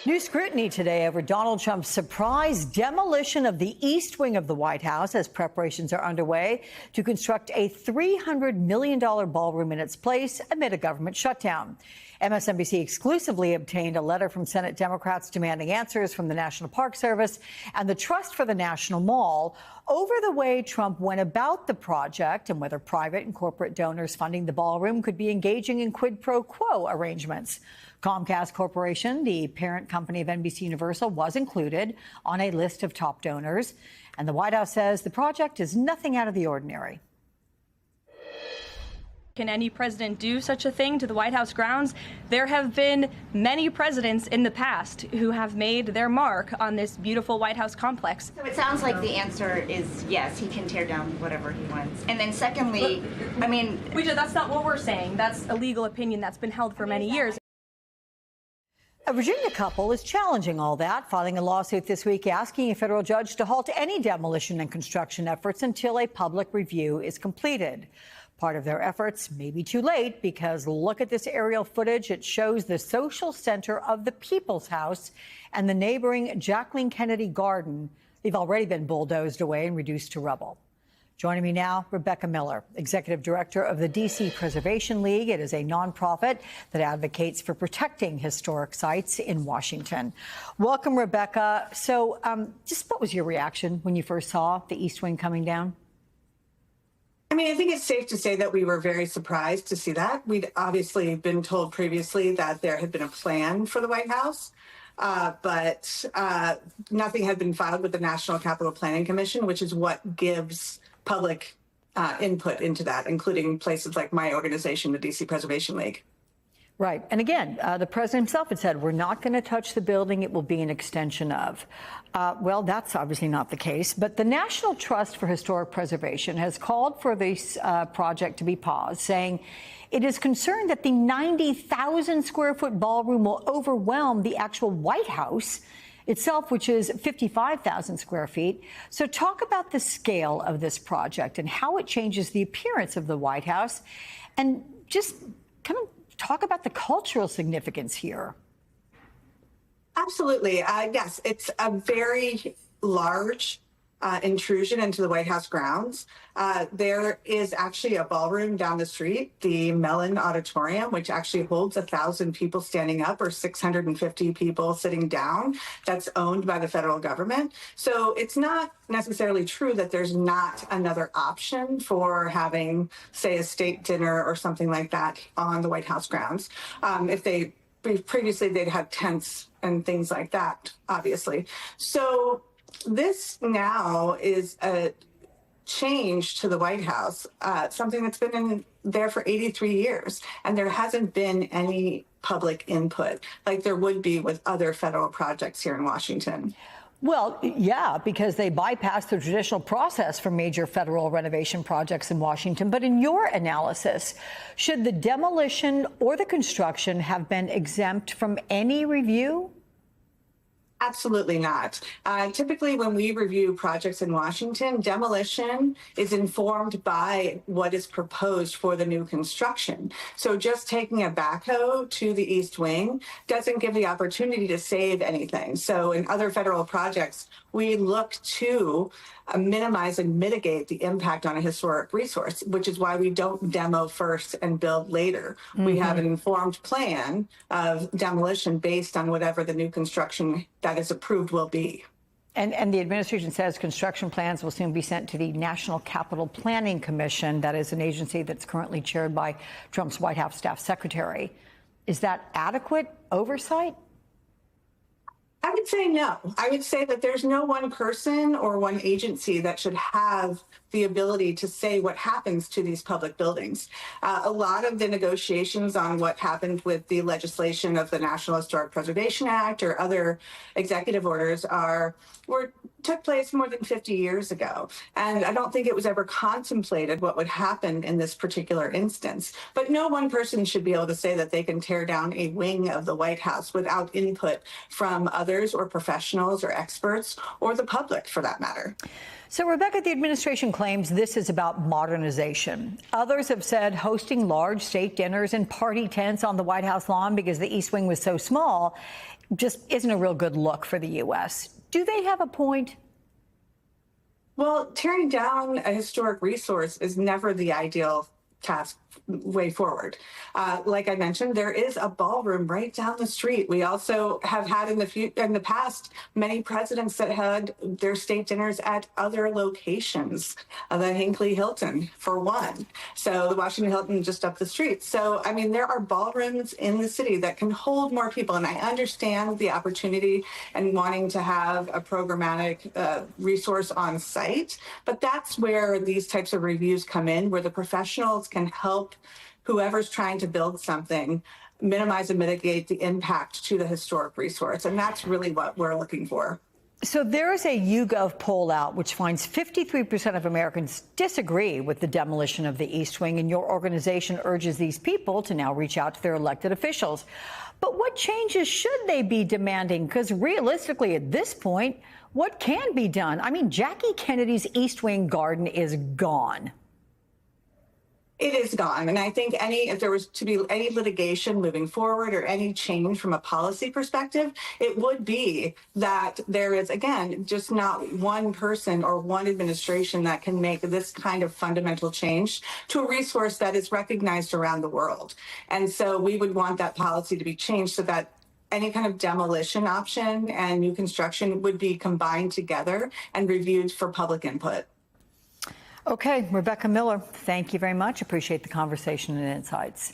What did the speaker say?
New scrutiny today over Donald Trump's surprise demolition of the East Wing of the White House as preparations are underway to construct a $300 million ballroom in its place amid a government shutdown. MSNBC exclusively obtained a letter from Senate Democrats demanding answers from the National Park Service and the Trust for the National Mall over the way Trump went about the project and whether private and corporate donors funding the ballroom could be engaging in quid pro quo arrangements. Comcast Corporation, the parent company of NBC Universal, was included on a list of top donors, and the White House says the project is nothing out of the ordinary. Can any president do such a thing to the White House grounds? There have been many presidents in the past who have made their mark on this beautiful White House complex. So it sounds like the answer is yes, he can tear down whatever he wants. And then secondly, that's not what we're saying. That's a legal opinion that's been held for many years. A Virginia couple is challenging all that, filing a lawsuit this week asking a federal judge to halt any demolition and construction efforts until a public review is completed. Part of their efforts may be too late because look at this aerial footage. It shows the social center of the People's House and the neighboring Jacqueline Kennedy Garden. They've already been bulldozed away and reduced to rubble. Joining me now, Rebecca Miller, Executive Director of the D.C. Preservation League. It is a nonprofit that advocates for protecting historic sites in Washington. Welcome, Rebecca. So just what was your reaction when you first saw the East Wing coming down? I think it's safe to say that we were very surprised to see that. We'd obviously been told previously that there had been a plan for the White House, but nothing had been filed with the National Capital Planning Commission, which is what gives public input into that, including places like my organization, the D.C. Preservation League. Right. And again, the president himself had said, we're not going to touch the building. It will be an extension of. Well, that's obviously not the case. But the National Trust for Historic Preservation has called for this project to be paused, saying it is concerned that the 90,000 square foot ballroom will overwhelm the actual White House itself, which is 55,000 square feet. So talk about the scale of this project and how it changes the appearance of the White House, and just kind of talk about the cultural significance here. Absolutely. Yes, it's a very large intrusion into the White House grounds. There is actually a ballroom down the street, the Mellon Auditorium, which actually holds 1,000 people standing up or 650 people sitting down. That's owned by the federal government. So it's not necessarily true that there's not another option for having, say, a state dinner or something like that on the White House grounds. Previously they'd had tents and things like that, obviously. So this now is a change to the White House, something that's been in there for 83 years, and there hasn't been any public input like there would be with other federal projects here in Washington. Well, yeah, because they bypass the traditional process for major federal renovation projects in Washington. But in your analysis, should the demolition or the construction have been exempt from any review? Absolutely not. Typically, when we review projects in Washington, demolition is informed by what is proposed for the new construction. So just taking a backhoe to the East Wing doesn't give the opportunity to save anything. So in other federal projects, we look to minimize and mitigate the impact on a historic resource, which is why we don't demo first and build later. Mm-hmm. We have an informed plan of demolition based on whatever the new construction that is approved will be. And the administration says construction plans will soon be sent to the National Capital Planning Commission. That is an agency that's currently chaired by Trump's White House staff secretary. Is that adequate oversight? I would say no. I would say that there's no one person or one agency that should have the ability to say what happens to these public buildings. A lot of the negotiations on what happened with the legislation of the National Historic Preservation Act or other executive orders took place more than 50 years ago. And I don't think it was ever contemplated what would happen in this particular instance. But no one person should be able to say that they can tear down a wing of the White House without input from others or professionals or experts or the public, for that matter. So, Rebecca, the administration claims this is about modernization. Others have said hosting large state dinners and party tents on the White House lawn because the East Wing was so small just isn't a real good look for the U.S. Do they have a point? Well, tearing down a historic resource is never the ideal task way forward. Like I mentioned, there is a ballroom right down the street. We also have had in the past many presidents that had their state dinners at other locations. The Hinckley Hilton, for one. So the Washington Hilton just up the street. So, I mean, there are ballrooms in the city that can hold more people. And I understand the opportunity and wanting to have a programmatic resource on site. But that's where these types of reviews come in, where the professionals can help whoever's trying to build something minimize and mitigate the impact to the historic resource. And that's really what we're looking for. So there is a YouGov poll out which finds 53% of Americans disagree with the demolition of the East Wing, and your organization urges these people to now reach out to their elected officials. But what changes should they be demanding? Because realistically, at this point, what can be done? I mean, Jackie Kennedy's East Wing garden is gone. It is gone. And I think if there was to be any litigation moving forward or any change from a policy perspective, it would be that there is, again, just not one person or one administration that can make this kind of fundamental change to a resource that is recognized around the world. And so we would want that policy to be changed so that any kind of demolition option and new construction would be combined together and reviewed for public input. Okay, Rebecca Miller, thank you very much. Appreciate the conversation and insights.